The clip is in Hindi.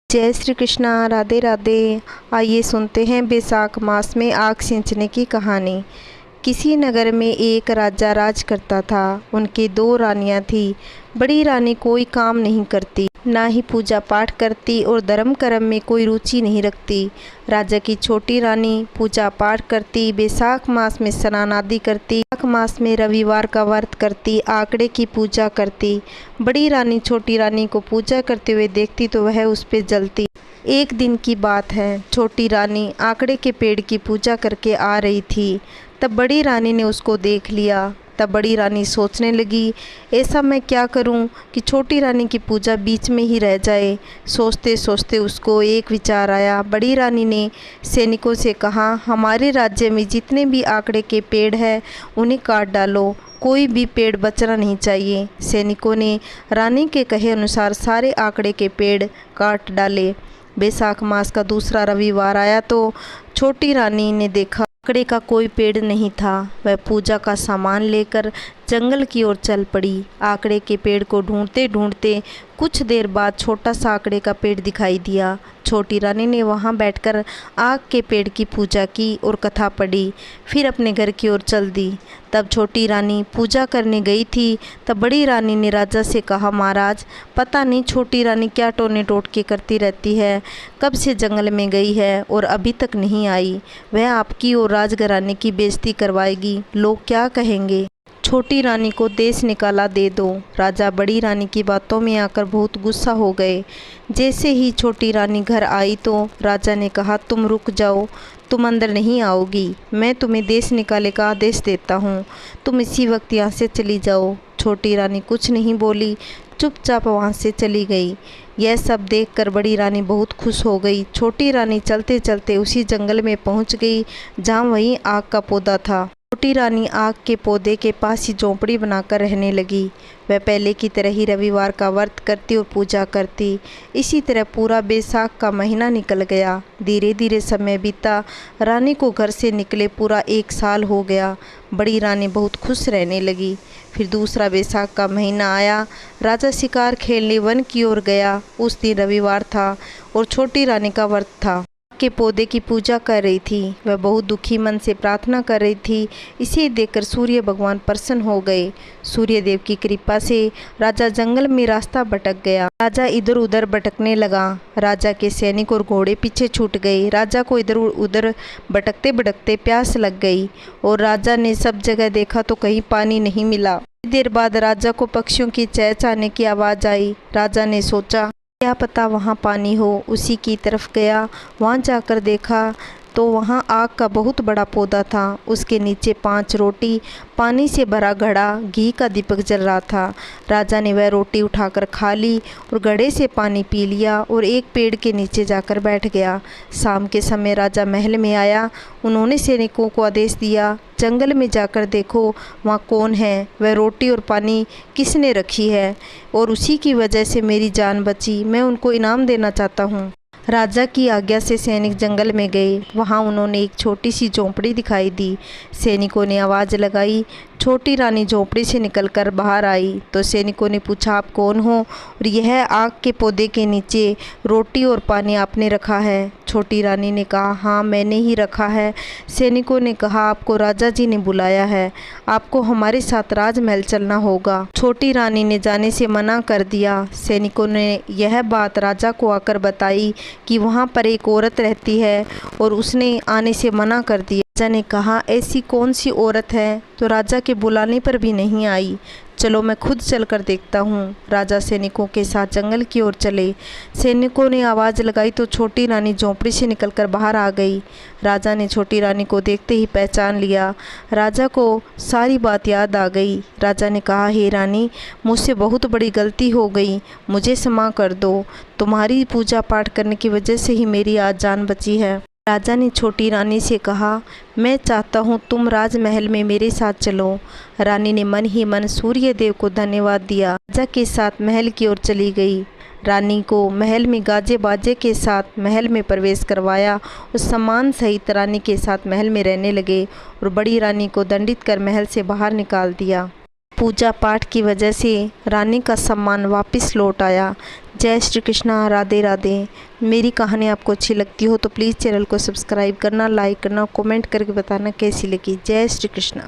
जय श्री कृष्णा। राधे राधे। आइए सुनते हैं बैसाख मास में आग सींचने की कहानी। किसी नगर में एक राजा राज करता था। उनकी दो रानियां थीं। बड़ी रानी कोई काम नहीं करती, ना ही पूजा पाठ करती और धर्म कर्म में कोई रुचि नहीं रखती। राजा की छोटी रानी पूजा पाठ करती, बैसाख मास में स्नान आदि करती, माघ मास में रविवार का व्रत करती, आंकड़े की पूजा करती। बड़ी रानी छोटी रानी को पूजा करते हुए देखती तो वह उस पर जलती। एक दिन की बात है, छोटी रानी आंकड़े के पेड़ की पूजा करके आ रही थी। तब बड़ी रानी ने उसको देख लिया। तब बड़ी रानी सोचने लगी, ऐसा मैं क्या करूं कि छोटी रानी की पूजा बीच में ही रह जाए। सोचते सोचते उसको एक विचार आया। बड़ी रानी ने सैनिकों से कहा, हमारे राज्य में जितने भी आंकड़े के पेड़ हैं उन्हें काट डालो, कोई भी पेड़ बचना नहीं चाहिए। सैनिकों ने रानी के कहे अनुसार सारे आंकड़े के पेड़ काट डाले। बैसाख मास का दूसरा रविवार आया तो छोटी रानी ने देखा आंकड़े का कोई पेड़ नहीं था। वह पूजा का सामान लेकर जंगल की ओर चल पड़ी। आंकड़े के पेड़ को ढूंढते ढूंढते कुछ देर बाद छोटा सा आंकड़े का पेड़ दिखाई दिया। छोटी रानी ने वहां बैठकर आग के पेड़ की पूजा की और कथा पढ़ी, फिर अपने घर की ओर चल दी। तब छोटी रानी पूजा करने गई थी। तब बड़ी रानी ने राजा से कहा, महाराज, पता नहीं छोटी रानी क्या टोने टोटके करती रहती है, कब से जंगल में गई है और अभी तक नहीं आई। वह आपकी और राजघराने की बेइज्जती करवाएगी, लोग क्या कहेंगे। छोटी रानी को देश निकाला दे दो। राजा बड़ी रानी की बातों में आकर बहुत गुस्सा हो गए। जैसे ही छोटी रानी घर आई तो राजा ने कहा, तुम रुक जाओ, तुम अंदर नहीं आओगी, मैं तुम्हें देश निकाले का आदेश देता हूँ, तुम इसी वक्त यहाँ से चली जाओ। छोटी रानी कुछ नहीं बोली, चुपचाप वहाँ से चली गई। यह सब देखकर बड़ी रानी बहुत खुश हो गई। छोटी रानी चलते चलते उसी जंगल में पहुँच गई जहाँ वहीं आग का पौधा था। छोटी रानी आग के पौधे के पास ही झोंपड़ी बनाकर रहने लगी। वह पहले की तरह ही रविवार का व्रत करती और पूजा करती। इसी तरह पूरा बैसाख का महीना निकल गया। धीरे धीरे समय बीता। रानी को घर से निकले पूरा 1 साल हो गया। बड़ी रानी बहुत खुश रहने लगी। फिर दूसरा बैसाख का महीना आया। राजा शिकार खेलने वन की ओर गया। उस दिन रविवार था और छोटी रानी का व्रत था। के पौधे की पूजा कर रही थी। वह बहुत दुखी मन से प्रार्थना कर रही थी। इसे देखकर सूर्य भगवान प्रसन्न हो गए। सूर्य देव की कृपा से राजा जंगल में रास्ता भटक गया। राजा इधर उधर भटकने लगा। राजा के सैनिक और घोड़े पीछे छूट गए। राजा को इधर उधर भटकते भटकते प्यास लग गई और राजा ने सब जगह देखा तो कहीं पानी नहीं मिला। कुछ देर बाद राजा को पक्षियों की चहचहाने की आवाज़ आई। राजा ने सोचा, क्या पता वहाँ पानी हो। उसी की तरफ गया। वहाँ जाकर देखा तो वहाँ आग का बहुत बड़ा पौधा था। उसके नीचे 5 रोटी, पानी से भरा घड़ा, घी का दीपक जल रहा था। राजा ने वह रोटी उठाकर खा ली और घड़े से पानी पी लिया और एक पेड़ के नीचे जाकर बैठ गया। शाम के समय राजा महल में आया। उन्होंने सैनिकों को आदेश दिया, जंगल में जाकर देखो वहाँ कौन है, वह रोटी और पानी किसने रखी है और उसी की वजह से मेरी जान बची, मैं उनको इनाम देना चाहता हूँ। राजा की आज्ञा से सैनिक जंगल में गए। वहाँ उन्होंने एक छोटी सी झोंपड़ी दिखाई दी। सैनिकों ने आवाज़ लगाई। छोटी रानी झोंपड़ी से निकलकर बाहर आई तो सैनिकों ने पूछा, आप कौन हो और यह आग के पौधे के नीचे रोटी और पानी आपने रखा है। छोटी रानी ने कहा, हाँ मैंने ही रखा है। सैनिकों ने कहा, आपको राजा जी ने बुलाया है, आपको हमारे साथ राजमहल चलना होगा। छोटी रानी ने जाने से मना कर दिया। सैनिकों ने यह बात राजा को आकर बताई कि वहाँ पर एक औरत रहती है और उसने आने से मना कर दिया। राजा ने कहा, ऐसी कौन सी औरत है? तो राजा के बुलाने पर भी नहीं आई। चलो मैं खुद चलकर देखता हूँ। राजा सैनिकों के साथ जंगल की ओर चले। सैनिकों ने आवाज़ लगाई तो छोटी रानी झोंपड़ी से निकलकर बाहर आ गई। राजा ने छोटी रानी को देखते ही पहचान लिया। राजा को सारी बात याद आ गई। राजा ने कहा, हे रानी, मुझसे बहुत बड़ी गलती हो गई, मुझे क्षमा कर दो। तुम्हारी पूजा पाठ करने की वजह से ही मेरी आज जान बची है। राजा ने छोटी रानी से कहा, मैं चाहता हूँ तुम राजमहल में मेरे साथ चलो। रानी ने मन ही मन सूर्य देव को धन्यवाद दिया। राजा के साथ महल की ओर चली गई। रानी को महल में गाजे बाजे के साथ महल में प्रवेश करवाया और सम्मान सहित रानी के साथ महल में रहने लगे और बड़ी रानी को दंडित कर महल से बाहर निकाल दिया। पूजा पाठ की वजह से रानी का सम्मान वापस लौट आया। जय श्री कृष्णा, राधे राधे। मेरी कहानी आपको अच्छी लगती हो तो प्लीज़ चैनल को सब्सक्राइब करना, लाइक करना, कमेंट करके बताना कैसी लगी। जय श्री कृष्णा।